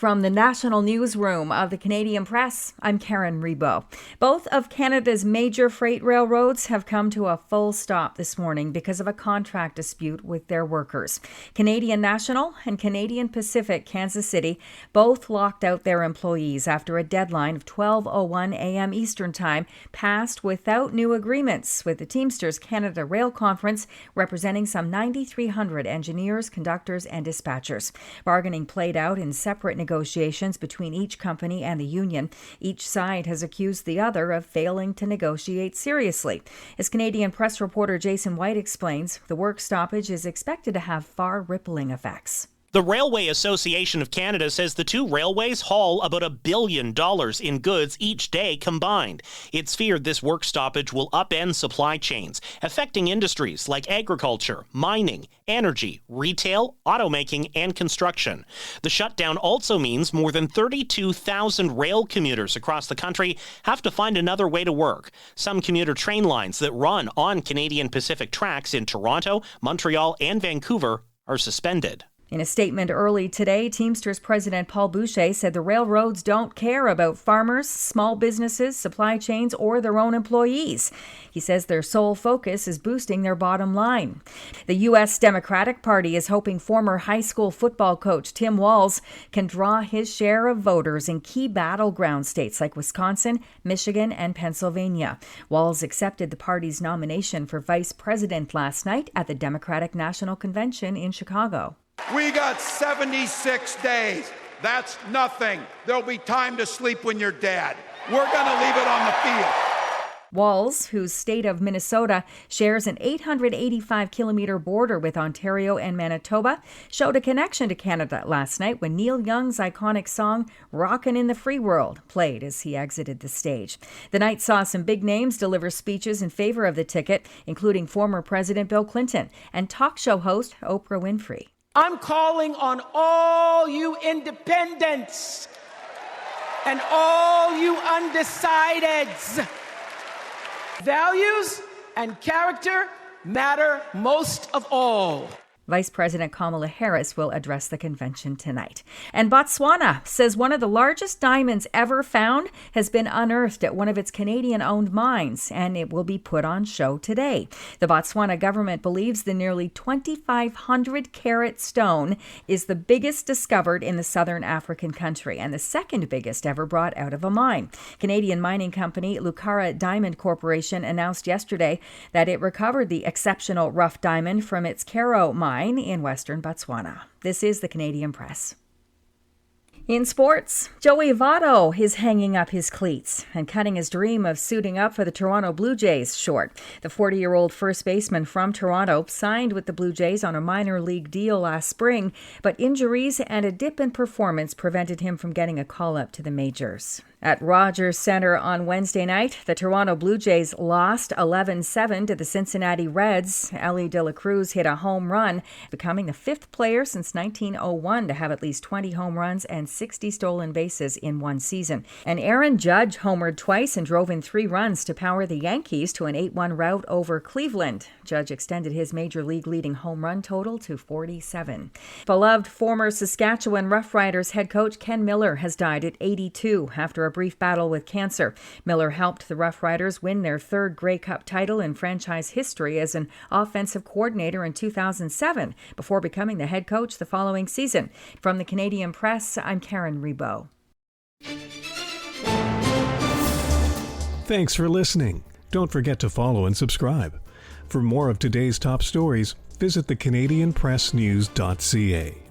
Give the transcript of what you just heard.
from the national newsroom of the Canadian Press, I'm Karen Rebo. Both of Canada's major freight railroads have come to a full stop this morning because of a contract dispute with their workers. Canadian National and Canadian Pacific Kansas City both locked out their employees after a deadline of 12:01 a.m. Eastern Time passed without new agreements, with the Teamsters Canada Rail Conference representing some 9,300 engineers, conductors, and dispatchers. Bargaining played out in separate negotiations between each company and the union. Each side has accused the other of failing to negotiate seriously. As Canadian Press reporter Jason White explains, the work stoppage is expected to have far-rippling effects. The Railway Association of Canada says the two railways haul about $1 billion in goods each day combined. It's feared this work stoppage will upend supply chains, affecting industries like agriculture, mining, energy, retail, automaking, and construction. The shutdown also means more than 32,000 rail commuters across the country have to find another way to work. Some commuter train lines that run on Canadian Pacific tracks in Toronto, Montreal, and Vancouver are suspended. In a statement early today, Teamsters President Paul Boucher said the railroads don't care about farmers, small businesses, supply chains, or their own employees. He says their sole focus is boosting their bottom line. The U.S. Democratic Party is hoping former high school football coach Tim Walz can draw his share of voters in key battleground states like Wisconsin, Michigan, and Pennsylvania. Walz accepted the party's nomination for vice president last night at the Democratic National Convention in Chicago. We got 76 days. That's nothing. There'll be time to sleep when you're dead. We're going to leave it on the field. Walz, whose state of Minnesota shares an 885-kilometer border with Ontario and Manitoba, showed a connection to Canada last night when Neil Young's iconic song "Rockin' in the Free World" played as he exited the stage. The night saw some big names deliver speeches in favor of the ticket, including former President Bill Clinton and talk show host Oprah Winfrey. I'm calling on all you independents and all you undecideds. Values and character matter most of all. Vice President Kamala Harris will address the convention tonight. And Botswana says one of the largest diamonds ever found has been unearthed at one of its Canadian-owned mines, and it will be put on show today. The Botswana government believes the nearly 2,500-carat stone is the biggest discovered in the southern African country and the second biggest ever brought out of a mine. Canadian mining company Lucara Diamond Corporation announced yesterday that it recovered the exceptional rough diamond from its Karo mine in western Botswana. This is the Canadian Press. In sports, Joey Votto is hanging up his cleats and cutting his dream of suiting up for the Toronto Blue Jays short. The 40-year-old first baseman from Toronto signed with the Blue Jays on a minor league deal last spring, but injuries and a dip in performance prevented him from getting a call-up to the majors. At Rogers Centre on Wednesday night, the Toronto Blue Jays lost 11-7 to the Cincinnati Reds. Ellie De La Cruz hit a home run, becoming the fifth player since 1901 to have at least 20 home runs and 60 stolen bases in one season. And Aaron Judge homered twice and drove in 3 runs to power the Yankees to an 8-1 rout over Cleveland. Judge extended his major league leading home run total to 47. Beloved former Saskatchewan Roughriders head coach Ken Miller has died at 82 after a brief battle with cancer. Miller helped the Rough Riders win their third Grey Cup title in franchise history as an offensive coordinator in 2007 before becoming the head coach the following season. From the Canadian Press, I'm Karen Rebo. Thanks for listening. Don't forget to follow and subscribe. For more of today's top stories, visit thecanadianpressnews.ca.